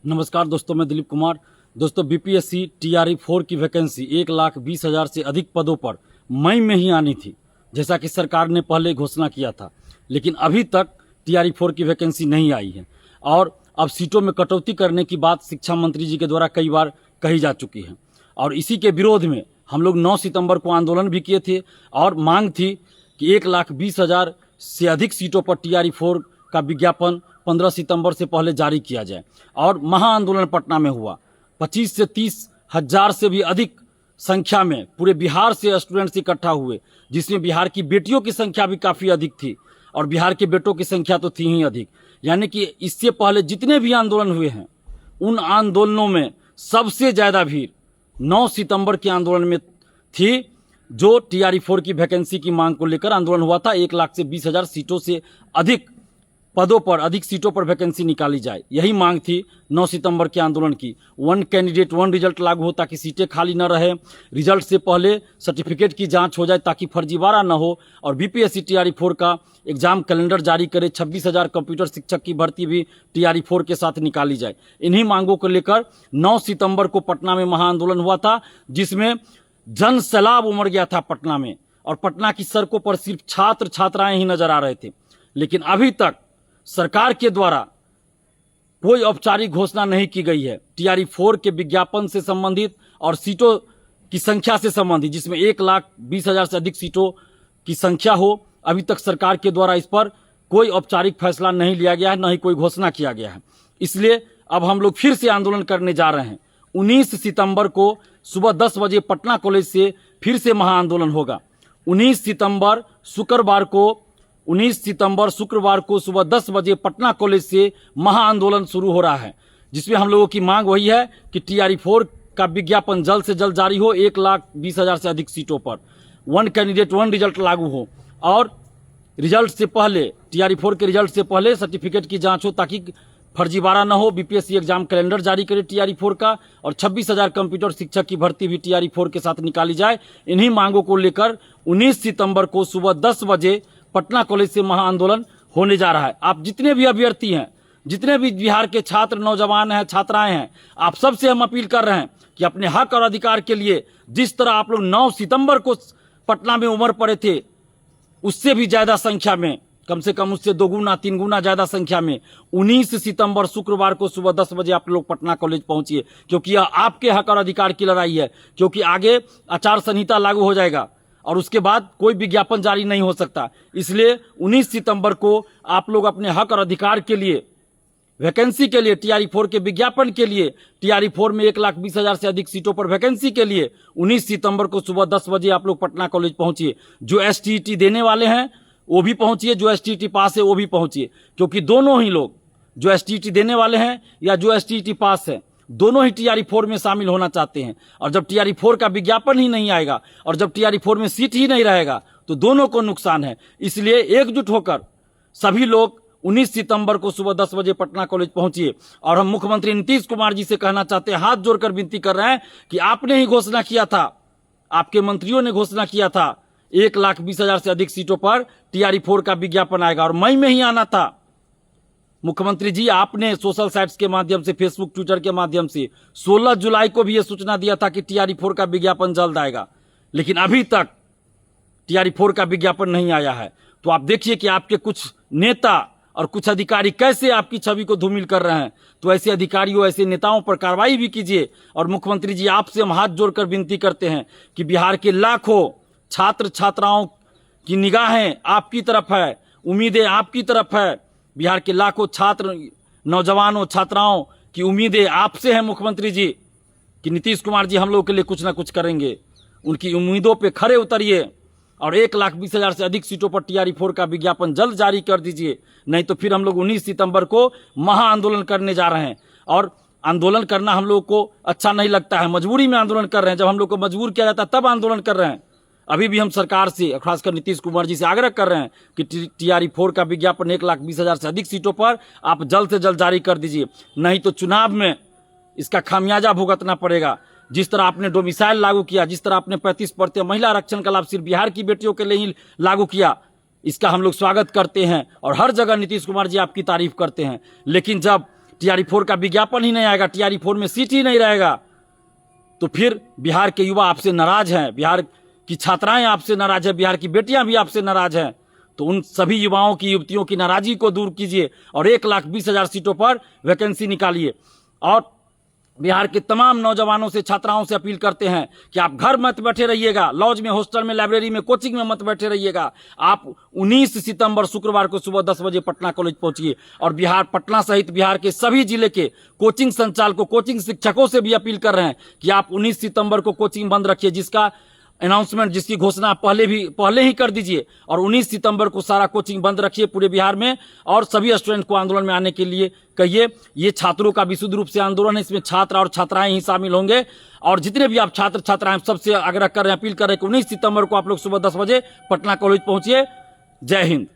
नमस्कार दोस्तों, मैं दिलीप कुमार। दोस्तों, बीपीएससी TRE-4 की वैकेंसी 1,20,000 से अधिक पदों पर मई में ही आनी थी, जैसा कि सरकार ने पहले घोषणा किया था। लेकिन अभी तक TRE-4 की वैकेंसी नहीं आई है और अब सीटों में कटौती करने की बात शिक्षा मंत्री जी के द्वारा कई बार कही जा चुकी है। और इसी के विरोध में हम लोग 9 सितंबर को आंदोलन भी किए थे और मांग थी कि 1,20,000 से अधिक सीटों पर TRE-4 का विज्ञापन 15 सितंबर से पहले जारी किया जाए। और महाआंदोलन पटना में हुआ। 25 से 30 हजार से भी अधिक संख्या में पूरे बिहार से स्टूडेंट्स इकट्ठा हुए, जिसमें बिहार की बेटियों की संख्या भी काफ़ी अधिक थी और बिहार के बेटों की संख्या तो थी ही अधिक। यानी कि इससे पहले जितने भी आंदोलन हुए हैं, उन आंदोलनों में सबसे ज़्यादा भीड़ 9 सितंबर के आंदोलन में थी, जो TRE-4 की वैकेंसी की मांग को लेकर आंदोलन हुआ था। 1,20,000 सीटों से अधिक पदों पर, अधिक सीटों पर वैकेंसी निकाली जाए, यही मांग थी 9 सितंबर के आंदोलन की। 1 कैंडिडेट 1 रिजल्ट लागू हो ताकि सीटें खाली न रहे, रिजल्ट से पहले सर्टिफिकेट की जांच हो जाए ताकि फर्जीवाड़ा न हो, और बीपीएससी TRE-4 का एग्जाम कैलेंडर जारी करे। 26,000 कंप्यूटर शिक्षक की भर्ती भी TRE-4 के साथ निकाली जाए। इन्हीं मांगों को लेकर 9 सितंबर को पटना में महाआंदोलन हुआ था, जिसमें जन सैलाब उमड़ गया था पटना में, और पटना की सड़कों पर सिर्फ छात्र छात्राएं ही नजर आ रहे थे। लेकिन अभी तक सरकार के द्वारा कोई औपचारिक घोषणा नहीं की गई है TRE-4 के विज्ञापन से संबंधित और सीटों की संख्या से संबंधित, जिसमें 1,20,000 से अधिक सीटों की संख्या हो। अभी तक सरकार के द्वारा इस पर कोई औपचारिक फैसला नहीं लिया गया है, न ही कोई घोषणा किया गया है। इसलिए अब हम लोग फिर से आंदोलन करने जा रहे हैं। 19 सितंबर को सुबह 10 बजे पटना कॉलेज से फिर से महाआंदोलन होगा। 19 सितंबर शुक्रवार को सुबह 10 बजे पटना कॉलेज से महाआंदोलन शुरू हो रहा है, जिसमें हम लोगों की मांग वही है कि TRE-4 का विज्ञापन जल्द से जल्द जारी हो। 1,20,000 से अधिक सीटों पर 1 कैंडिडेट 1 रिजल्ट लागू हो, और रिजल्ट से पहले, TRE-4 के रिजल्ट से पहले सर्टिफिकेट की जांच हो ताकि फर्जीवाड़ा न हो। बीपीएससी एग्जाम कैलेंडर जारी करे TRE-4 का, और 26,000 कंप्यूटर शिक्षक की भर्ती भी TRE-4 के साथ निकाली जाए। इन्हीं मांगों को लेकर 19 सितंबर को सुबह 10 बजे पटना कॉलेज से महाआंदोलन होने जा रहा है। आप जितने भी अभ्यर्थी हैं, जितने भी बिहार के छात्र, नौजवान हैं, छात्राएं हैं, आप सबसे हम अपील कर रहे हैं कि अपने हक और अधिकार के लिए जिस तरह आप लोग 9 सितंबर को पटना में उमड़ पड़े थे, उससे भी ज्यादा संख्या में, कम से कम उससे 2 गुना 3 गुना ज्यादा संख्या में 19 सितंबर शुक्रवार को सुबह 10 बजे आप लोग पटना कॉलेज पहुंचिए, क्योंकि यह आपके हक और अधिकार की लड़ाई है। क्योंकि आगे आचार संहिता लागू हो जाएगा और उसके बाद कोई विज्ञापन जारी नहीं हो सकता। इसलिए 19 सितंबर को आप लोग अपने हक और अधिकार के लिए, वैकेंसी के लिए, TRE-4 के विज्ञापन के लिए, TRE-4 में 1,20,000 से अधिक सीटों पर वैकेंसी के लिए 19 सितंबर को सुबह 10 बजे आप लोग पटना कॉलेज पहुंचिए। जो STET देने वाले हैं वो भी पहुंचिए, जो STET पास है वो भी पहुंचिए, क्योंकि दोनों ही लोग, जो STET देने वाले हैं या जो STET पास है, दोनों ही TRE-4 में शामिल होना चाहते हैं। और जब TRE-4 का विज्ञापन ही नहीं आएगा और जब TRE-4 में सीट ही नहीं रहेगा तो दोनों को नुकसान है। इसलिए एकजुट होकर सभी लोग 19 सितंबर को सुबह 10 बजे पटना कॉलेज पहुंचिए। और हम मुख्यमंत्री नीतीश कुमार जी से कहना चाहते हैं, हाथ जोड़कर विनती कर रहे हैं कि आपने ही घोषणा किया था, आपके मंत्रियों ने घोषणा किया था 1,20,000 से अधिक सीटों पर TRE-4 का विज्ञापन आएगा और मई में ही आना था। मुख्यमंत्री जी, आपने सोशल साइट्स के माध्यम से, फेसबुक, ट्विटर के माध्यम से 16 जुलाई को भी यह सूचना दिया था कि TRE-4 का विज्ञापन जल्द आएगा, लेकिन अभी तक TRE-4 का विज्ञापन नहीं आया है। तो आप देखिए कि आपके कुछ नेता और कुछ अधिकारी कैसे आपकी छवि को धूमिल कर रहे हैं। तो ऐसे अधिकारियों, ऐसे नेताओं पर कार्रवाई भी कीजिए। और मुख्यमंत्री जी, आपसे हम हाथ जोड़कर विनती करते हैं कि बिहार के लाखों छात्र छात्राओं की निगाहें आपकी तरफ है, उम्मीदें आपकी तरफ है। बिहार के लाखों छात्र, नौजवानों, छात्राओं की उम्मीदें आपसे हैं मुख्यमंत्री जी, कि नीतीश कुमार जी हम लोगों के लिए कुछ ना कुछ करेंगे। उनकी उम्मीदों पे खरे उतरिए और 1,20,000 से अधिक सीटों पर TRE-4 का विज्ञापन जल्द जारी कर दीजिए, नहीं तो फिर हम लोग 19 सितंबर को महाआंदोलन करने जा रहे हैं। और आंदोलन करना हम लोग को अच्छा नहीं लगता है, मजबूरी में आंदोलन कर रहे हैं। जब हम लोग को मजबूर किया जाता है तब आंदोलन कर रहे हैं। अभी भी हम सरकार से, खासकर नीतीश कुमार जी से आग्रह कर रहे हैं कि TRE-4 का विज्ञापन 1,20,000 से अधिक सीटों पर आप जल्द से जल्द जारी कर दीजिए, नहीं तो चुनाव में इसका खामियाजा भुगतना पड़ेगा। जिस तरह आपने डोमिसाइल लागू किया, जिस तरह आपने 35% महिला आरक्षण का लाभ सिर्फ बिहार की बेटियों के लिए ही लागू किया, इसका हम लोग स्वागत करते हैं और हर जगह नीतीश कुमार जी आपकी तारीफ करते हैं। लेकिन जब TRE4 का विज्ञापन ही नहीं आएगा, TRE4 में सीट ही नहीं रहेगा, तो फिर बिहार के युवा आपसे नाराज हैं, बिहार की छात्राएं आपसे नाराज हैं, बिहार की बेटियां भी आपसे नाराज हैं। तो उन सभी युवाओं की, युवतियों की नाराजगी को दूर कीजिए और 1,20,000 सीटों पर वैकेंसी निकालिए। और बिहार के तमाम नौजवानों से, छात्राओं से अपील करते हैं कि आप घर मत बैठे रहिएगा, लॉज में, हॉस्टल में, लाइब्रेरी में, कोचिंग में मत बैठे रहिएगा। आप 19 सितंबर शुक्रवार को सुबह 10 बजे पटना कॉलेज पहुंचिए और बिहार, पटना सहित बिहार के सभी जिले के कोचिंग संचालकों, कोचिंग शिक्षकों से भी अपील कर रहे हैं कि आप 19 सितंबर को कोचिंग बंद रखिए, जिसका अनाउंसमेंट, जिसकी घोषणा पहले ही कर दीजिए। और 19 सितंबर को सारा कोचिंग बंद रखिए पूरे बिहार में और सभी स्टूडेंट को आंदोलन में आने के लिए कहिए। ये छात्रों का विशुद्ध रूप से आंदोलन है, इसमें छात्र और छात्राएं ही शामिल होंगे। और जितने भी आप छात्र छात्राएं, सबसे आग्रह कर रहे हैं, अपील कर रहे हैं कि 19 सितंबर को आप लोग सुबह 10 बजे पटना कॉलेज पहुंचिए। जय हिंद।